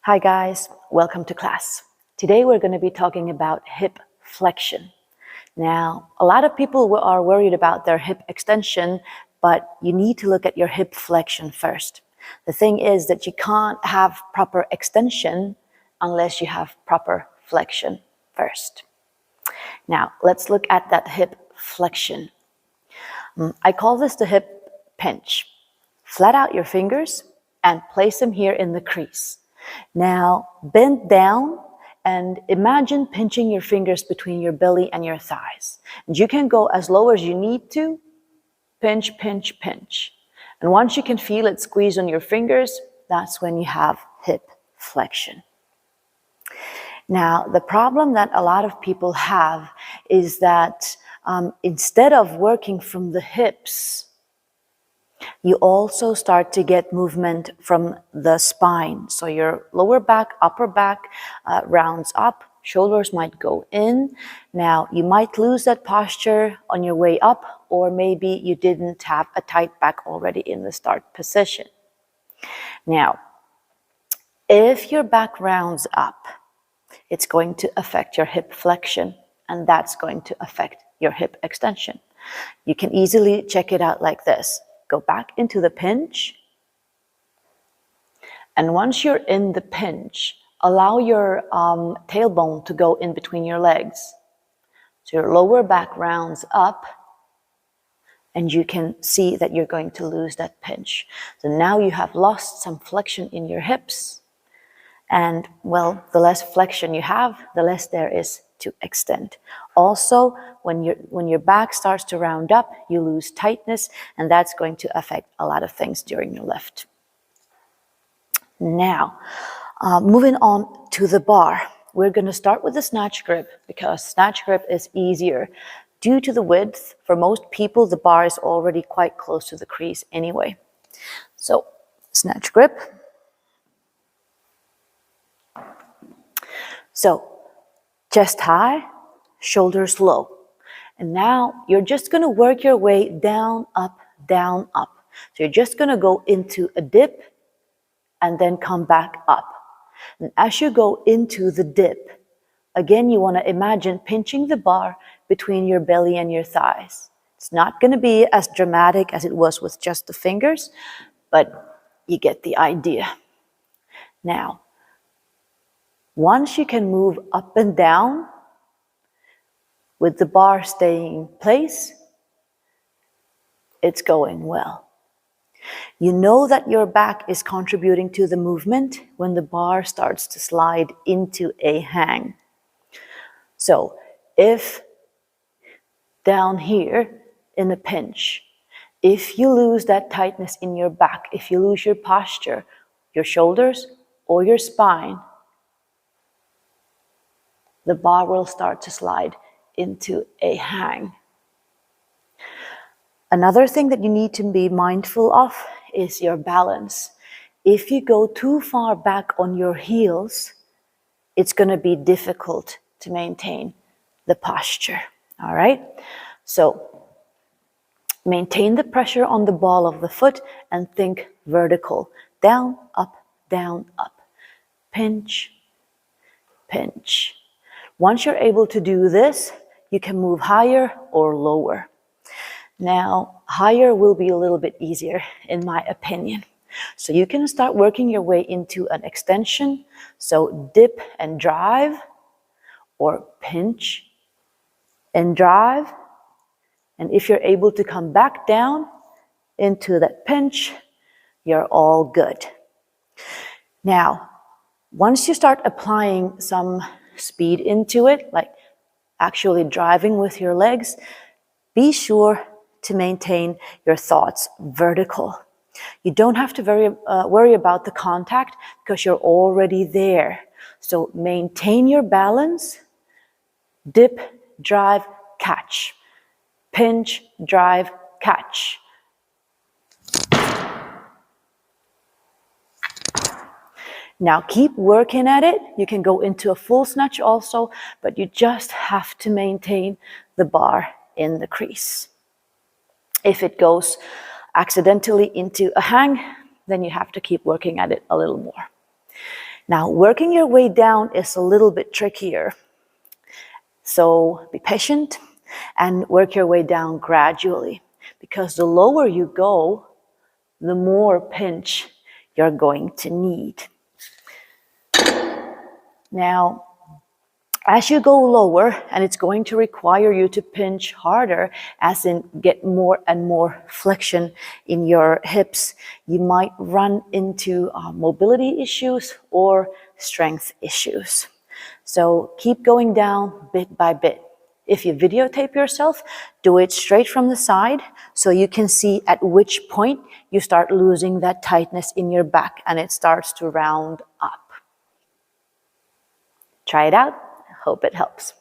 Hi guys, welcome to class. Today we're going to be talking about hip flexion. Now, a lot of people are worried about their hip extension, but you need to look at your hip flexion first. The thing is that you can't have proper extension unless you have proper flexion first. Now, let's look at that hip flexion. I call this the hip pinch. Flat out your fingers and place them here in the crease. Now, bend down and imagine pinching your fingers between your belly and your thighs. And you can go as low as you need to. Pinch, pinch, pinch. And once you can feel it squeeze on your fingers, that's when you have hip flexion. Now, the problem that a lot of people have is that instead of working from the hips, you also start to get movement from the spine. So your lower back, upper back rounds up, shoulders might go in. Now, you might lose that posture on your way up, or maybe you didn't have a tight back already in the start position. Now, if your back rounds up, it's going to affect your hip flexion, and that's going to affect your hip extension. You can easily check it out like this. Go back into the pinch. And once you're in the pinch, allow your tailbone to go in between your legs. So your lower back rounds up, and you can see that you're going to lose that pinch. So now you have lost some flexion in your hips. And well, the less flexion you have, the less there is to extend. Also, when your back starts to round up, you lose tightness, and that's going to affect a lot of things during your lift. Now, moving on to the bar. We're going to start with the snatch grip because snatch grip is easier. Due to the width, for most people, the bar is already quite close to the crease anyway. So, snatch grip. So, chest high, shoulders low. And now you're just going to work your way down, up, down, up. So you're just going to go into a dip and then come back up. And as you go into the dip, again, you want to imagine pinching the bar between your belly and your thighs. It's not going to be as dramatic as it was with just the fingers, but you get the idea. Now, once you can move up and down with the bar staying in place, it's going well. You know that your back is contributing to the movement when the bar starts to slide into a hang. So if down here in a pinch, if you lose that tightness in your back, if you lose your posture, your shoulders or your spine, the bar will start to slide into a hang. Another thing that you need to be mindful of is your balance. If you go too far back on your heels, it's going to be difficult to maintain the posture. All right? So maintain the pressure on the ball of the foot and think vertical. Down, up, pinch, pinch. Once you're able to do this, you can move higher or lower. Now, higher will be a little bit easier, in my opinion. So you can start working your way into an extension. So dip and drive, or pinch and drive. And if you're able to come back down into that pinch, you're all good. Now, once you start applying some speed into it, like actually driving with your legs, be sure to maintain your thoughts vertical. You don't have to worry about the contact because you're already there. So maintain your balance, dip, drive, catch. Pinch, drive, catch. Now keep working at it. You can go into a full snatch also, but you just have to maintain the bar in the crease. If it goes accidentally into a hang, then you have to keep working at it a little more. Now, working your way down is a little bit trickier. So be patient and work your way down gradually, because the lower you go, the more pinch you're going to need. Now, as you go lower, and it's going to require you to pinch harder, as in get more and more flexion in your hips, you might run into mobility issues or strength issues. So keep going down bit by bit. If you videotape yourself, do it straight from the side so you can see at which point you start losing that tightness in your back and it starts to round up. Try it out. Hope it helps.